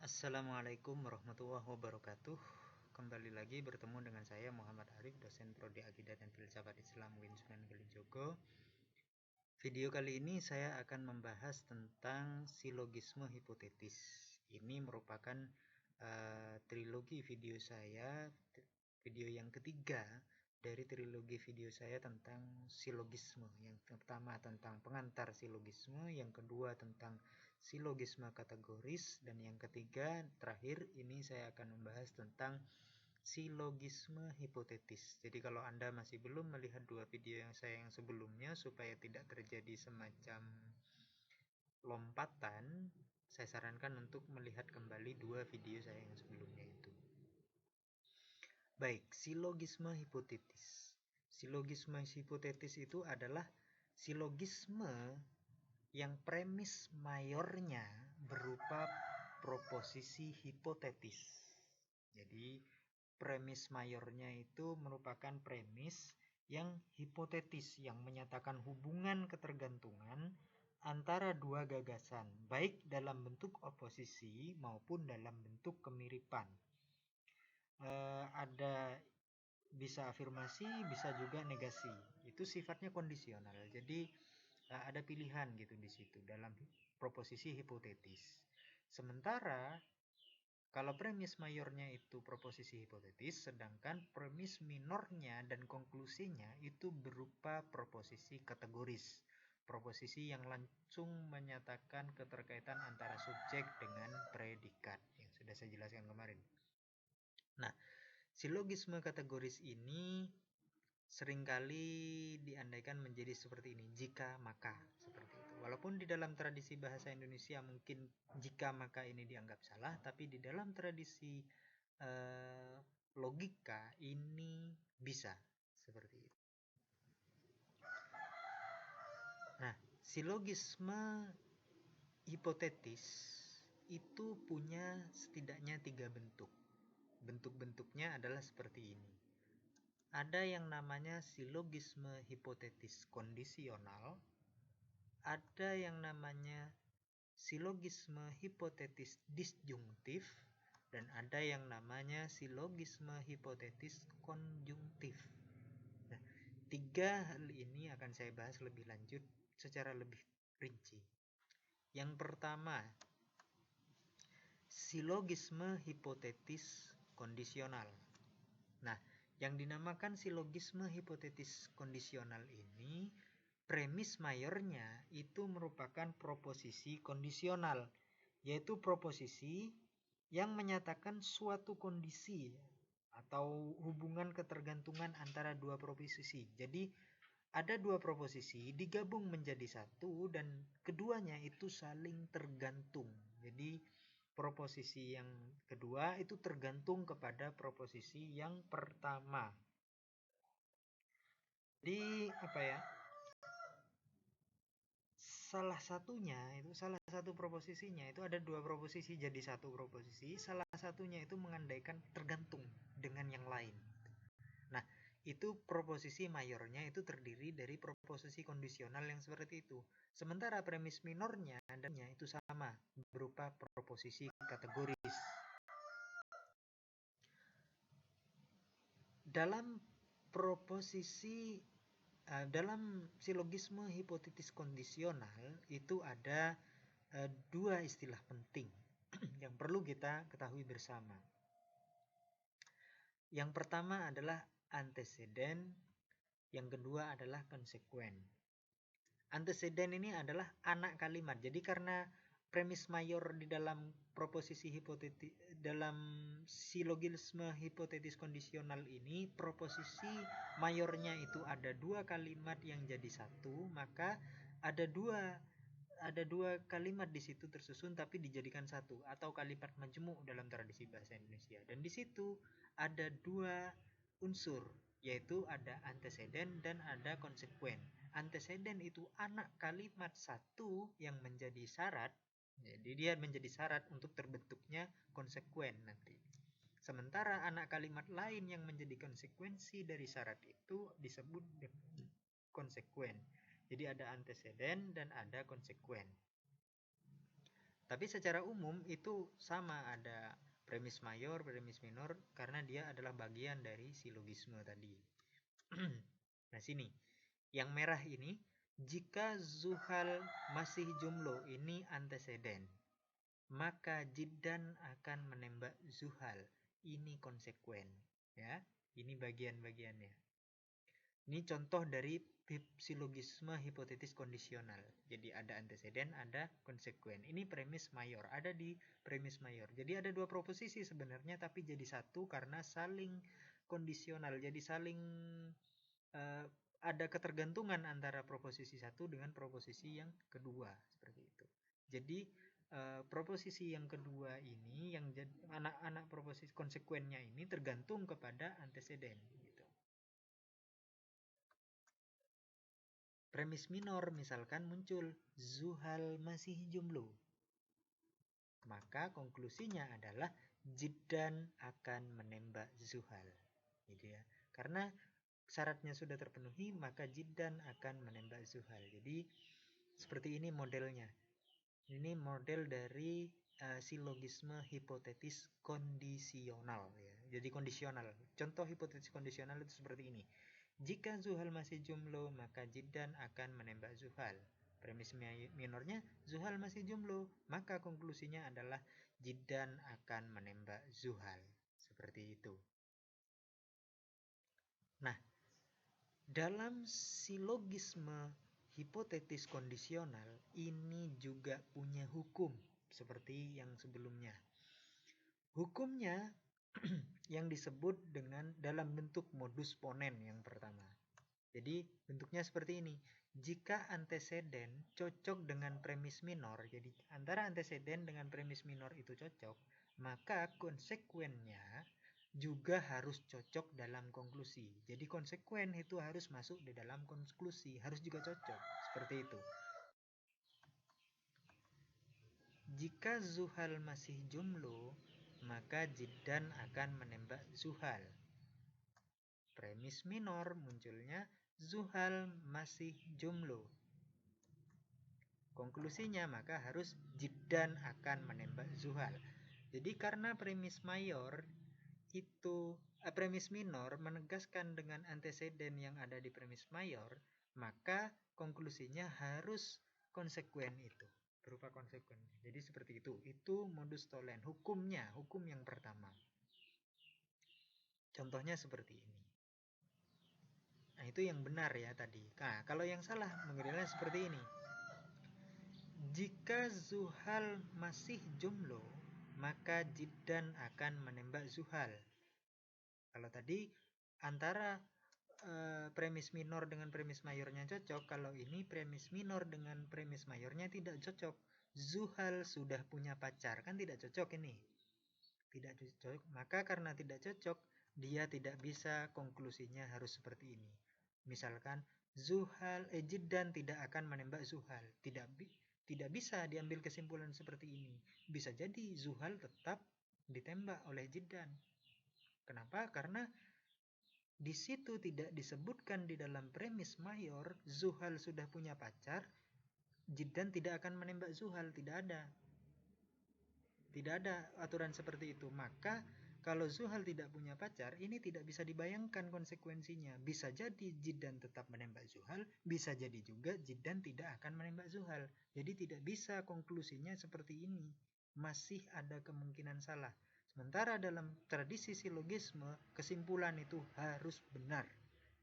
Assalamualaikum warahmatullahi wabarakatuh. Kembali lagi bertemu dengan saya Muhammad Arif, dosen Prodi Akidah dan Filsafat Islam UIN Sunan Kalijogo. Video kali ini saya akan membahas tentang silogisme hipotetis. Ini merupakan trilogi video saya, video yang ketiga dari trilogi video saya tentang silogisme. Yang pertama tentang pengantar silogisme, yang kedua tentang silogisme kategoris, dan yang ketiga terakhir ini saya akan membahas tentang silogisme hipotetis. Jadi kalau Anda masih belum melihat dua video yang sebelumnya, supaya tidak terjadi semacam lompatan, saya sarankan untuk melihat kembali dua video saya yang sebelumnya itu. Baik, silogisme hipotetis. Silogisme hipotetis itu adalah silogisme yang premis mayornya berupa proposisi hipotetis. Jadi premis mayornya itu merupakan premis yang hipotetis, yang menyatakan hubungan ketergantungan antara dua gagasan, baik dalam bentuk oposisi maupun dalam bentuk kemiripan. Ada bisa afirmasi, bisa juga negasi. Itu sifatnya kondisional. Jadi ada pilihan gitu di situ dalam proposisi hipotetis. Sementara kalau premis mayornya itu proposisi hipotetis, sedangkan premis minornya dan konklusinya itu berupa proposisi kategoris. Proposisi yang langsung menyatakan keterkaitan antara subjek dengan predikat yang sudah saya jelaskan kemarin. Nah, silogisme kategoris ini seringkali diandaikan menjadi seperti ini, jika maka, seperti itu. Walaupun di dalam tradisi bahasa Indonesia mungkin jika maka ini dianggap salah, tapi di dalam tradisi logika ini bisa seperti itu. Nah, silogisme hipotetis itu punya setidaknya 3 bentuk. Bentuk-bentuknya adalah seperti ini. Ada yang namanya silogisme hipotetis kondisional, ada yang namanya silogisme hipotetis disjungtif, dan ada yang namanya silogisme hipotetis konjungtif. Nah, 3 hal ini akan saya bahas lebih lanjut secara lebih rinci. Yang pertama, silogisme hipotetis kondisional. Nah, yang dinamakan silogisme hipotetis kondisional ini premis mayornya itu merupakan proposisi kondisional, yaitu proposisi yang menyatakan suatu kondisi atau hubungan ketergantungan antara dua proposisi. Jadi ada dua proposisi digabung menjadi satu dan keduanya itu saling tergantung. Jadi proposisi yang kedua itu tergantung kepada proposisi yang pertama. Jadi salah satu proposisinya itu ada dua proposisi jadi satu proposisi, salah satunya itu mengandaikan tergantung dengan yang lain. Nah, itu proposisi mayornya itu terdiri dari proposisi kondisional yang seperti itu. Sementara premis minornya adanya itu sama, berupa proposisi kategoris. Dalam silogisme hipotetis kondisional itu ada dua istilah penting yang perlu kita ketahui bersama. Yang pertama adalah anteseden, yang kedua adalah konsekuen. Anteseden ini adalah anak kalimat. Jadi karena premis mayor di dalam proposisi hipotetis, dalam silogisme hipotetis kondisional ini, proposisi mayornya itu ada dua kalimat yang jadi satu, maka ada dua kalimat di situ tersusun tapi dijadikan satu, atau kalimat majmuk dalam tradisi bahasa Indonesia. Dan di situ ada dua unsur, yaitu ada anteseden dan ada konsekuen. Anteseden itu anak kalimat satu yang menjadi syarat, jadi dia menjadi syarat untuk terbentuknya konsekuen nanti. Sementara anak kalimat lain yang menjadi konsekuensi dari syarat itu disebut konsekuen. Jadi ada anteseden dan ada konsekuen. Tapi secara umum itu sama, ada premis mayor, premis minor, karena dia adalah bagian dari silogisme tadi. Nah sini, yang merah ini, jika zuhal masih jumlo, ini anteseden, maka jiddan akan menembak zuhal, ini konsekuen. Ya, ini bagian-bagiannya. Ini contoh dari silogisme hipotetis kondisional. Jadi ada anteseden, ada konsekuen. Ini premis mayor, ada di premis mayor. Jadi ada dua proposisi sebenarnya, tapi jadi satu karena saling kondisional. Jadi saling ada ketergantungan antara proposisi satu dengan proposisi yang kedua, seperti itu. Jadi proposisi yang kedua ini, yang anak-anak proposisi konsekuennya ini tergantung kepada anteseden. Gitu. Premis minor misalkan muncul zuhal masih jumlo, maka konklusinya adalah jiddan akan menembak zuhal, gitu ya. Karena syaratnya sudah terpenuhi, maka jiddan akan menembak zuhal. Jadi seperti ini modelnya. Ini model dari silogisme hipotetis kondisional, ya. Jadi kondisional. Contoh hipotetis kondisional itu seperti ini. Jika zuhal masih jumlo, maka jiddan akan menembak zuhal. Premis minornya zuhal masih jumlo, maka konklusinya adalah jiddan akan menembak zuhal. Seperti itu. Nah, dalam silogisme hipotetis kondisional ini juga punya hukum seperti yang sebelumnya. Hukumnya yang disebut dengan dalam bentuk modus ponen yang pertama. Jadi bentuknya seperti ini. Jika anteseden cocok dengan premis minor, jadi antara anteseden dengan premis minor itu cocok, maka konsekuennya juga harus cocok dalam konklusi. Jadi konsekuen itu harus masuk di dalam konklusi, harus juga cocok. Seperti itu. Jika zuhal masih jumlo, maka jiddan akan menembak zuhal. Premis minor munculnya zuhal masih jumlo. Konklusinya maka harus jiddan akan menembak zuhal. Jadi karena premis mayor itu premis minor menegaskan dengan anteseden yang ada di premis mayor, maka konklusinya harus konsekuen itu, berupa konsekuen. Jadi seperti itu. Itu modus tollens, hukumnya, hukum yang pertama. Contohnya seperti ini. Nah, itu yang benar ya tadi. Nah, kalau yang salah modelnya seperti ini. Jika zuhal masih jumlo, maka jiddan akan menembak zuhal. Kalau tadi antara premis minor dengan premis mayornya cocok, kalau ini premis minor dengan premis mayornya tidak cocok. Zuhal sudah punya pacar, kan tidak cocok ini. Tidak cocok, maka karena tidak cocok, dia tidak bisa, konklusinya harus seperti ini. Misalkan zuhal jiddan tidak akan menembak zuhal, tidak bisa diambil kesimpulan seperti ini. Bisa jadi zuhal tetap ditembak oleh jiddan. Kenapa? Karena di situ tidak disebutkan di dalam premis mayor zuhal sudah punya pacar, jiddan tidak akan menembak zuhal, tidak ada. Tidak ada aturan seperti itu. Maka kalau zuhal tidak punya pacar, ini tidak bisa dibayangkan konsekuensinya. Bisa jadi jiddan tetap menembak zuhal, bisa jadi juga jiddan tidak akan menembak zuhal. Jadi tidak bisa konklusinya seperti ini. Masih ada kemungkinan salah. Sementara dalam tradisi silogisme, kesimpulan itu harus benar.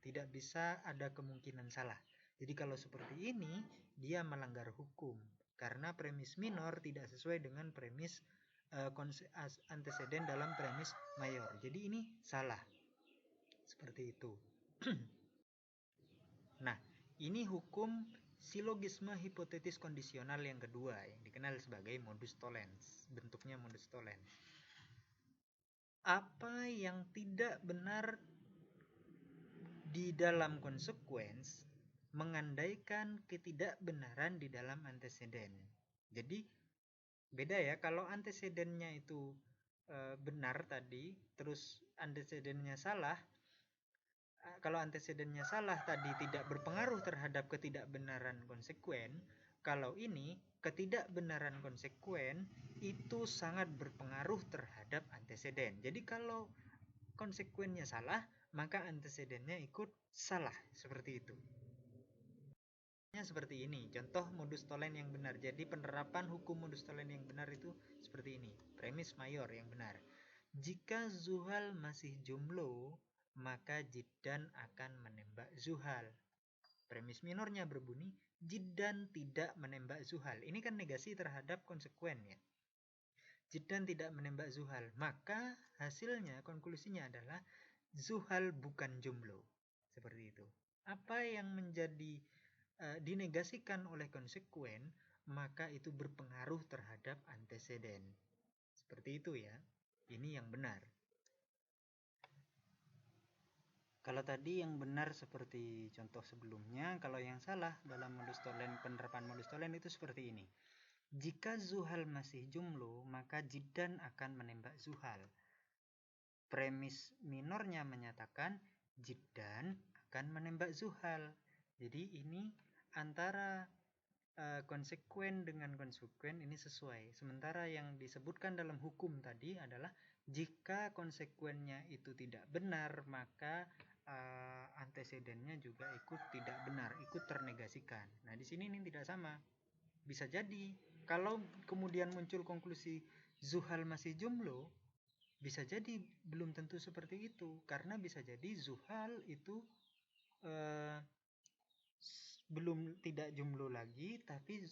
Tidak bisa ada kemungkinan salah. Jadi kalau seperti ini, dia melanggar hukum. Karena premis minor tidak sesuai dengan premis anteseden dalam premis mayor. Jadi ini salah. Seperti itu. Nah, ini hukum silogisme hipotetis kondisional yang kedua yang dikenal sebagai modus tollens. Bentuknya modus tollens. Apa yang tidak benar di dalam konsekuens mengandaikan ketidakbenaran di dalam anteseden. Jadi beda ya, kalau antecedennya itu benar tadi, terus antecedennya salah. Kalau antecedennya salah tadi tidak berpengaruh terhadap ketidakbenaran konsekuen. Kalau ini ketidakbenaran konsekuen itu sangat berpengaruh terhadap anteseden. Jadi kalau konsekuennya salah, maka antecedennya ikut salah, seperti itu. Seperti ini, contoh modus tollens yang benar. Jadi penerapan hukum modus tollens yang benar itu seperti ini. Premis mayor yang benar. Jika Zuhal masih jomblo, maka Jiddan akan menembak Zuhal. Premis minornya berbunyi, Jiddan tidak menembak Zuhal. Ini kan negasi terhadap konsekuen ya. Jiddan tidak menembak Zuhal. Maka hasilnya, konklusinya adalah Zuhal bukan jomblo. Seperti itu. Apa yang menjadi dinegasikan oleh konsekuen, maka itu berpengaruh terhadap anteseden. Seperti itu ya. Ini yang benar. Kalau tadi yang benar seperti contoh sebelumnya, kalau yang salah dalam modus tollens, penerapan modus tollens itu seperti ini. Jika Zuhal masih jomblo, maka Jiddan akan menembak Zuhal. Premis minornya menyatakan Jiddan akan menembak Zuhal. Jadi ini antara konsekuen dengan konsekuen ini sesuai. Sementara yang disebutkan dalam hukum tadi adalah jika konsekuennya itu tidak benar, maka antecedennya juga ikut tidak benar, ikut ternegasikan. Nah, di sini ini tidak sama. Bisa jadi kalau kemudian muncul konklusi Zuhal masih jomblo, bisa jadi belum tentu seperti itu, karena bisa jadi Zuhal itu belum tidak jomblo lagi, tapi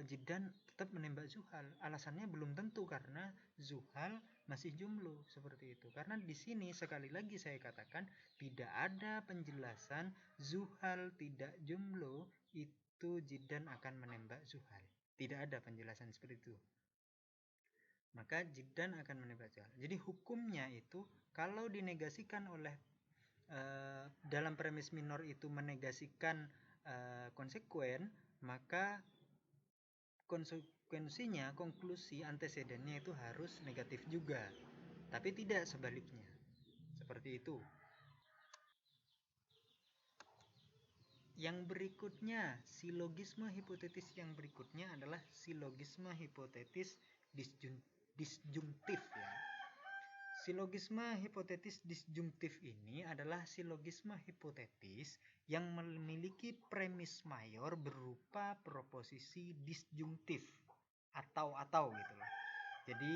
Jiddan tetap menembak Zuhal. Alasannya belum tentu karena Zuhal masih jomblo, seperti itu. Karena di sini sekali lagi saya katakan tidak ada penjelasan Zuhal tidak jomblo itu Jiddan akan menembak Zuhal. Tidak ada penjelasan seperti itu. Maka Jiddan akan menembak Zuhal. Jadi hukumnya itu kalau dinegasikan oleh dalam premis minor itu menegasikan konsekuen, maka konsekuensinya, konklusi antecedennya itu harus negatif juga, tapi tidak sebaliknya. Seperti itu. Yang berikutnya, silogisme hipotetis yang berikutnya adalah silogisme hipotetis disjungtif ya. Silogisme hipotetis disjungtif ini adalah silogisme hipotetis yang memiliki premis mayor berupa proposisi disjungtif atau gitu loh. Jadi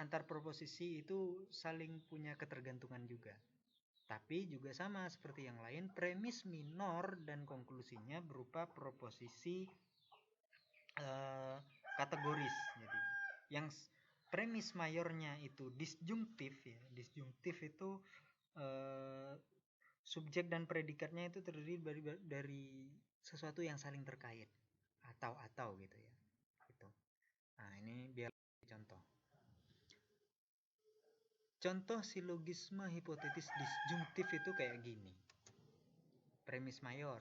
antar proposisi itu saling punya ketergantungan juga. Tapi juga sama seperti yang lain, premis minor dan konklusinya berupa proposisi kategoris. Jadi yang premis mayornya itu disjungtif ya. Disjungtif itu subjek dan predikatnya itu terdiri dari sesuatu yang saling terkait atau gitu ya. Gitu. Nah, ini biar contoh. Contoh silogisme hipotetis disjungtif itu kayak gini. Premis mayor.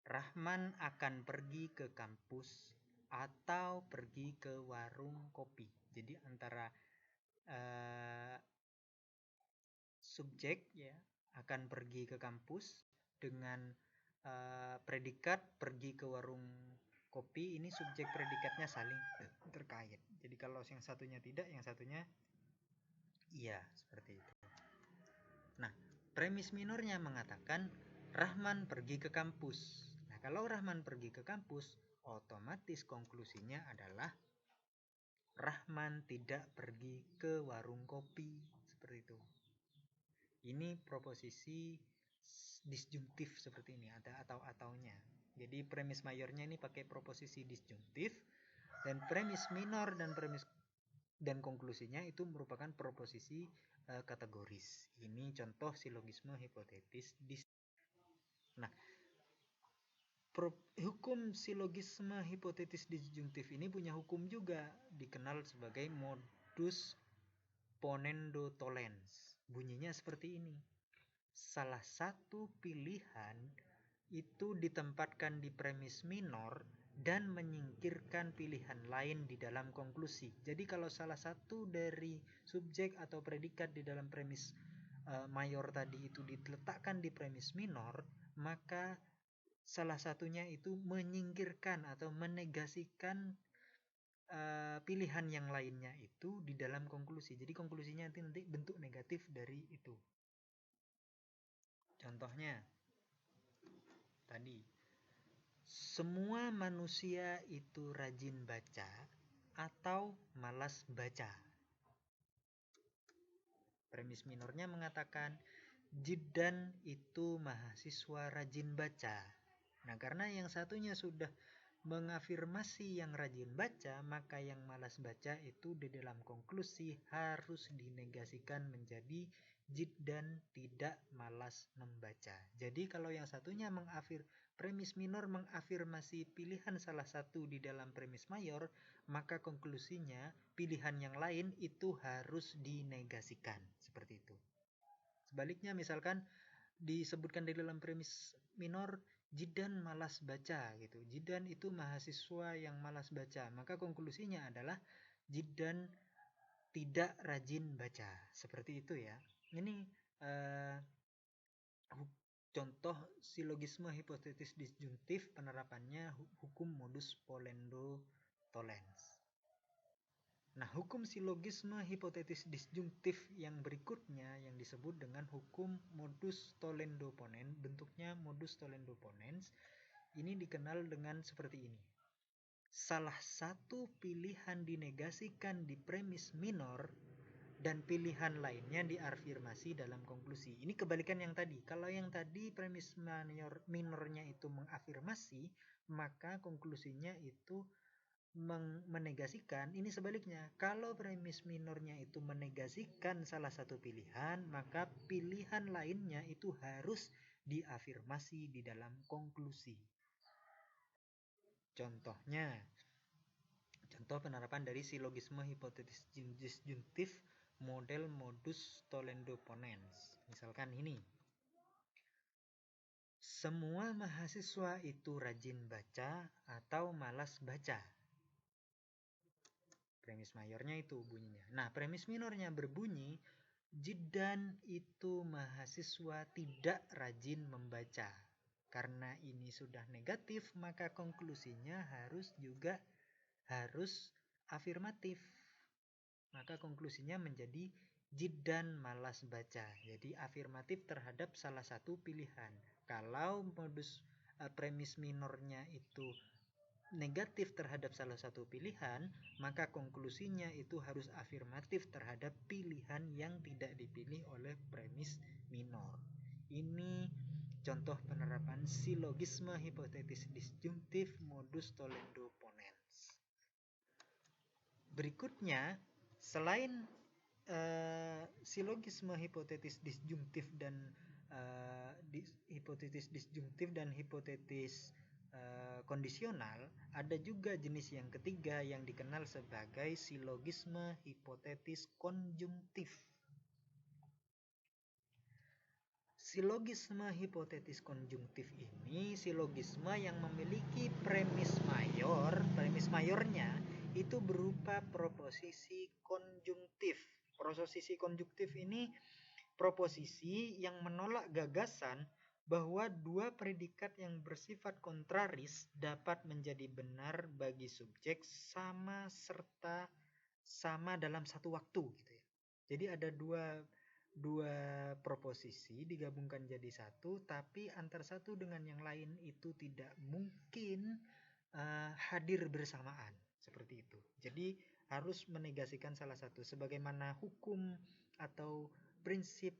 Rahman akan pergi ke kampus atau pergi ke warung kopi. Jadi antara subjek ya akan pergi ke kampus dengan predikat pergi ke warung kopi, ini subjek predikatnya saling terkait. Jadi kalau yang satunya tidak, yang satunya iya, seperti itu. Nah, premis minornya mengatakan Rahman pergi ke kampus. Nah, kalau Rahman pergi ke kampus, otomatis konklusinya adalah Rahman tidak pergi ke warung kopi, seperti itu. Ini proposisi disjungtif seperti ini, ada atau-ataunya. Jadi premis mayornya ini pakai proposisi disjungtif, dan premis minor dan konklusinya itu merupakan proposisi kategoris. Ini contoh silogisme hipotetis. Nah, hukum silogisme hipotetis disjungtif ini punya hukum juga, dikenal sebagai modus ponendo tollens. Bunyinya seperti ini. Salah satu pilihan itu ditempatkan di premis minor dan menyingkirkan pilihan lain di dalam konklusi. Jadi kalau salah satu dari subjek atau predikat di dalam premis mayor tadi itu diletakkan di premis minor, maka salah satunya itu menyingkirkan atau menegasikan pilihan yang lainnya itu di dalam konklusi. Jadi konklusinya nanti bentuk negatif dari itu. Contohnya tadi, semua manusia itu rajin baca atau malas baca. Premis minornya mengatakan Jidan itu mahasiswa rajin baca. Nah, karena yang satunya sudah mengafirmasi yang rajin baca, maka yang malas baca itu di dalam konklusi harus dinegasikan menjadi Jidan tidak malas membaca. Jadi kalau yang satunya premis minor mengafirmasi pilihan salah satu di dalam premis mayor, maka konklusinya pilihan yang lain itu harus dinegasikan. Seperti itu. Sebaliknya misalkan disebutkan di dalam premis minor Jidan malas baca gitu. Jidan itu mahasiswa yang malas baca. Maka konklusinya adalah Jidan tidak rajin baca. Seperti itu ya. Ini contoh silogisme hipotetis disjungtif penerapannya hukum modus polendo tollens. Nah, hukum silogisme hipotetis disjungtif yang berikutnya yang disebut dengan hukum modus tollendo ponens, bentuknya modus tollendo ponens, ini dikenal dengan seperti ini. Salah satu pilihan dinegasikan di premis minor dan pilihan lainnya diafirmasi dalam konklusi. Ini kebalikan yang tadi. Kalau yang tadi premis minornya itu mengafirmasi, maka konklusinya itu menegasikan. Ini sebaliknya, kalau premis minornya itu menegasikan salah satu pilihan, maka pilihan lainnya itu harus diafirmasi di dalam konklusi. Contohnya, contoh penerapan dari silogisme hipotetis disjungtif model modus tollendo ponens. Misalkan ini, semua mahasiswa itu rajin baca atau malas baca. Premis mayornya itu bunyinya. Nah, premis minornya berbunyi Jidan itu mahasiswa tidak rajin membaca. Karena ini sudah negatif, maka konklusinya harus afirmatif. Maka konklusinya menjadi Jidan malas baca. Jadi afirmatif terhadap salah satu pilihan. Kalau premis minornya itu negatif terhadap salah satu pilihan, maka konklusinya itu harus afirmatif terhadap pilihan yang tidak dipilih oleh premis minor. Ini contoh penerapan silogisme hipotetis disjungtif modus tollendo ponens. Berikutnya, selain silogisme hipotetis disjungtif dan hipotetis disjungtif dan hipotetis kondisional, ada juga jenis yang ketiga yang dikenal sebagai silogisme hipotetis konjungtif. Silogisme hipotetis konjungtif ini silogisme yang memiliki premis mayor. Premis mayornya itu berupa proposisi konjungtif. Proposisi konjungtif ini proposisi yang menolak gagasan bahwa dua predikat yang bersifat kontraris dapat menjadi benar bagi subjek sama serta sama dalam satu waktu gitu ya. Jadi ada dua proposisi digabungkan jadi satu, tapi antara satu dengan yang lain itu tidak mungkin hadir bersamaan seperti itu. Jadi harus menegasikan salah satu, sebagaimana hukum atau prinsip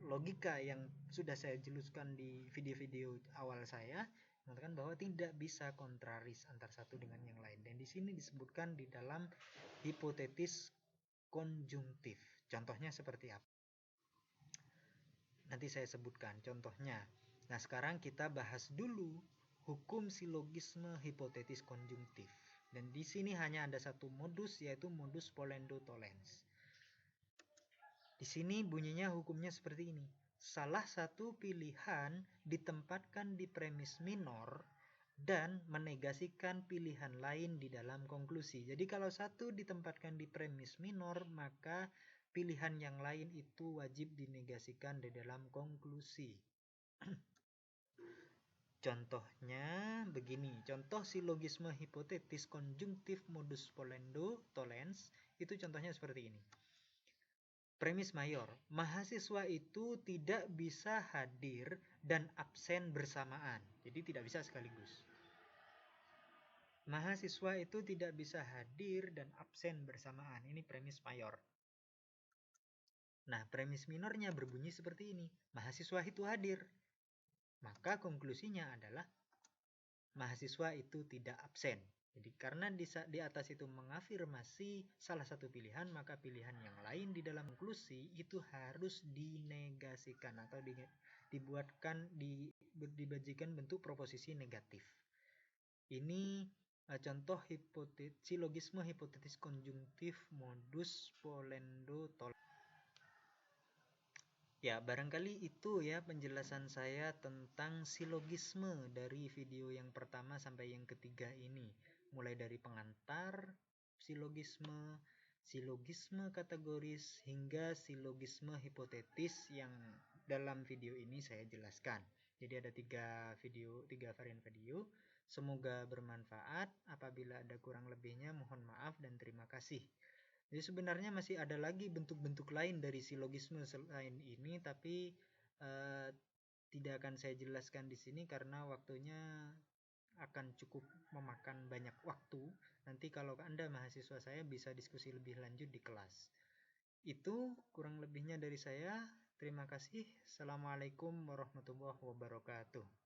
logika yang sudah saya jelaskan di video-video awal saya, mengatakan bahwa tidak bisa kontraris antara satu dengan yang lain. Dan di sini disebutkan di dalam hipotetis konjungtif. Contohnya seperti apa? Nanti saya sebutkan contohnya. Nah, sekarang kita bahas dulu hukum silogisme hipotetis konjungtif. Dan di sini hanya ada satu modus, yaitu modus polendo tollens. Di sini bunyinya hukumnya seperti ini. Salah satu pilihan ditempatkan di premis minor dan menegasikan pilihan lain di dalam konklusi. Jadi kalau satu ditempatkan di premis minor, maka pilihan yang lain itu wajib dinegasikan di dalam konklusi. Contohnya begini, contoh silogisme hipotetis konjungtif modus polendo tollens itu contohnya seperti ini. Premis mayor, mahasiswa itu tidak bisa hadir dan absen bersamaan. Jadi tidak bisa sekaligus. Mahasiswa itu tidak bisa hadir dan absen bersamaan. Ini premis mayor. Nah, premis minornya berbunyi seperti ini. Mahasiswa itu hadir. Maka konklusinya adalah mahasiswa itu tidak absen. Jadi karena di atas itu mengafirmasi salah satu pilihan, maka pilihan yang lain di dalam konklusi itu harus dinegasikan atau dibajikan bentuk proposisi negatif. Ini contoh silogisme hipotetis konjungtif modus polendo tollens. Ya, barangkali itu ya penjelasan saya tentang silogisme dari video yang pertama sampai yang ketiga ini. Mulai dari pengantar, silogisme, silogisme kategoris, hingga silogisme hipotetis yang dalam video ini saya jelaskan. Jadi ada tiga varian video. Semoga bermanfaat. Apabila ada kurang lebihnya mohon maaf dan terima kasih. Jadi sebenarnya masih ada lagi bentuk-bentuk lain dari silogisme selain ini, tapi tidak akan saya jelaskan di sini karena waktunya akan cukup memakan banyak waktu. Nanti kalau Anda mahasiswa saya bisa diskusi lebih lanjut di kelas. Itu kurang lebihnya dari saya. Terima kasih. Assalamualaikum warahmatullahi wabarakatuh.